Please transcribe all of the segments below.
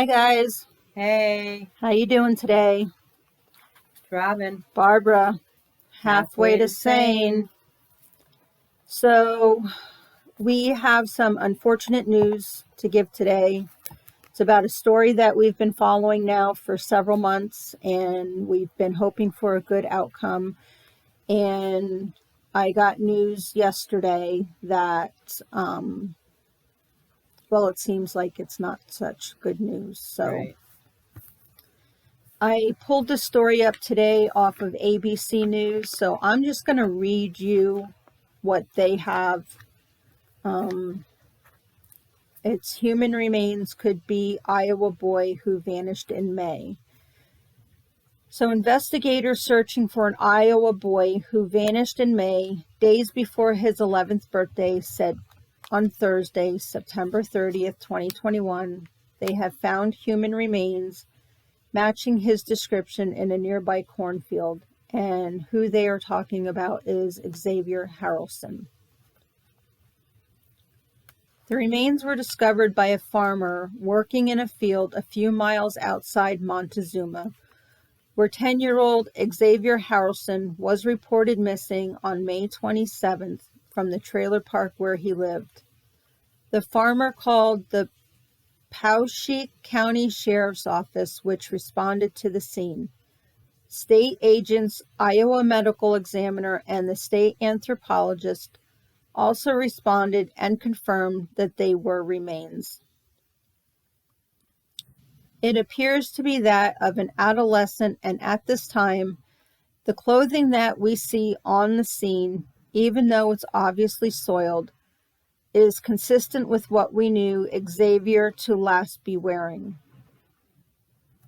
Hi guys. Hey, How you doing today? Robin. Barbara, halfway to sane. So we have some unfortunate news to give today. It's about a story that we've been following now for several months, and we've been hoping for a good outcome. And I got news yesterday that, it seems like it's not such good news. So. Right. I pulled the story up today off of ABC News, so I'm just going to read you what they have. It's human remains could be Iowa boy who vanished in May. So investigators searching for an Iowa boy who vanished in May, days before his 11th birthday, said on Thursday, September 30th, 2021, they have found human remains matching his description in a nearby cornfield, and who they are talking about is Xavier Harrelson. The remains were discovered by a farmer working in a field a few miles outside Montezuma, where 10-year-old Xavier Harrelson was reported missing on May 27th from the trailer park where he lived. The farmer called the Poweshiek County Sheriff's Office, which responded to the scene. State agents, Iowa medical examiner, and the state anthropologist also responded and confirmed that they were remains. It appears to be that of an adolescent, and at this time, the clothing that we see on the scene, even though it's obviously soiled, is consistent with what we knew Xavier to last be wearing.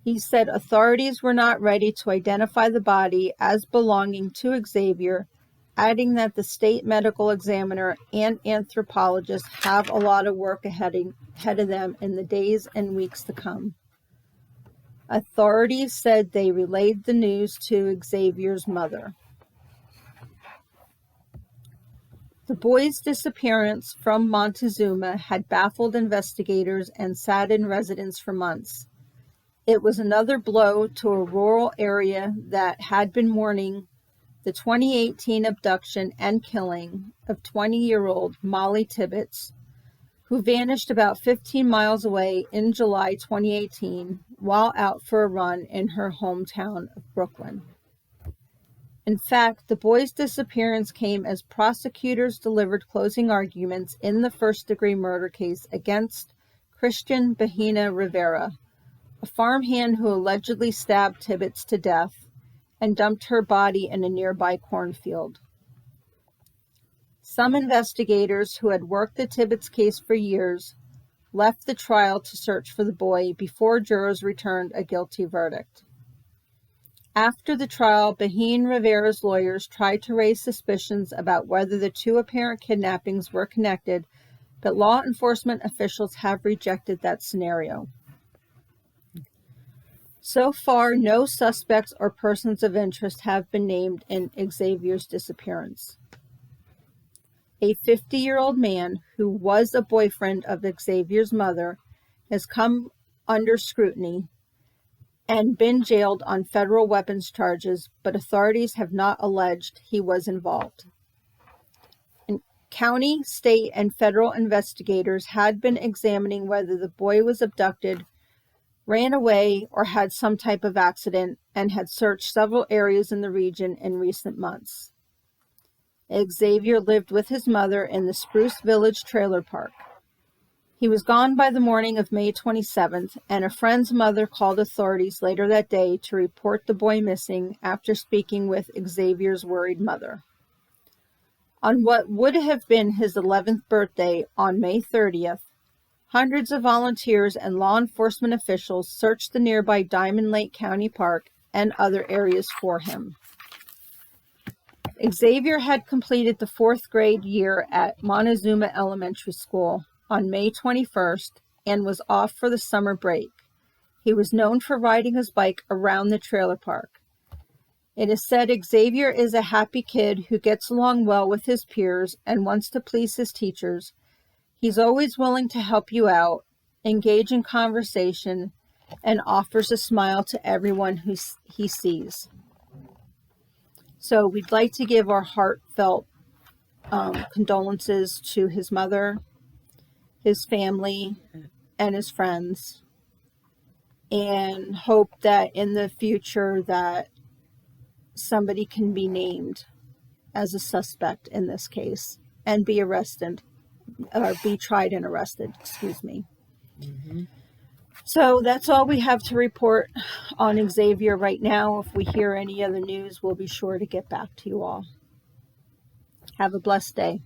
He said authorities were not ready to identify the body as belonging to Xavier, adding that the state medical examiner and anthropologist have a lot of work ahead of them in the days and weeks to come. Authorities said they relayed the news to Xavier's mother. The boy's disappearance from Montezuma had baffled investigators and saddened residents for months. It was another blow to a rural area that had been mourning the 2018 abduction and killing of 20-year-old Mollybbetts, who vanished about 15 miles away in July 2018 while out for a run in her hometown of Brooklyn. In fact, the boy's disappearance came as prosecutors delivered closing arguments in the first-degree murder case against Christian Bahena Rivera, a farmhand who allegedly stabbed Tibbetts to death and dumped her body in a nearby cornfield. Some investigators who had worked the Tibbetts case for years left the trial to search for the boy before jurors returned a guilty verdict. After the trial, Bahena Rivera's lawyers tried to raise suspicions about whether the two apparent kidnappings were connected, but law enforcement officials have rejected that scenario. So far, no suspects or persons of interest have been named in Xavier's disappearance. A 50-year-old man who was a boyfriend of Xavier's mother has come under scrutiny and been jailed on federal weapons charges, but authorities have not alleged he was involved. And county, state, and federal investigators had been examining whether the boy was abducted, ran away, or had some type of accident, and had searched several areas in the region in recent months. Xavier lived with his mother in the Spruce Village trailer park. He was gone by the morning of May 27th, and a friend's mother called authorities later that day to report the boy missing after speaking with Xavier's worried mother. On what would have been his 11th birthday on May 30th, hundreds of volunteers and law enforcement officials searched the nearby Diamond Lake County Park and other areas for him. Xavier had completed the 4th grade year at Montezuma Elementary School on May 21st and was off for the summer break. He was known for riding his bike around the trailer park. It is said Xavier is a happy kid who gets along well with his peers and wants to please his teachers. He's always willing to help you out, engage in conversation, and offers a smile to everyone who he sees. So we'd like to give our heartfelt condolences to his mother, his family, and his friends, and hope that in the future that somebody can be named as a suspect in this case and be arrested, or be tried and arrested, excuse me. Mm-hmm. So that's all we have to report on Xavier right now. If we hear any other news, we'll be sure to get back to you all. Have a blessed day.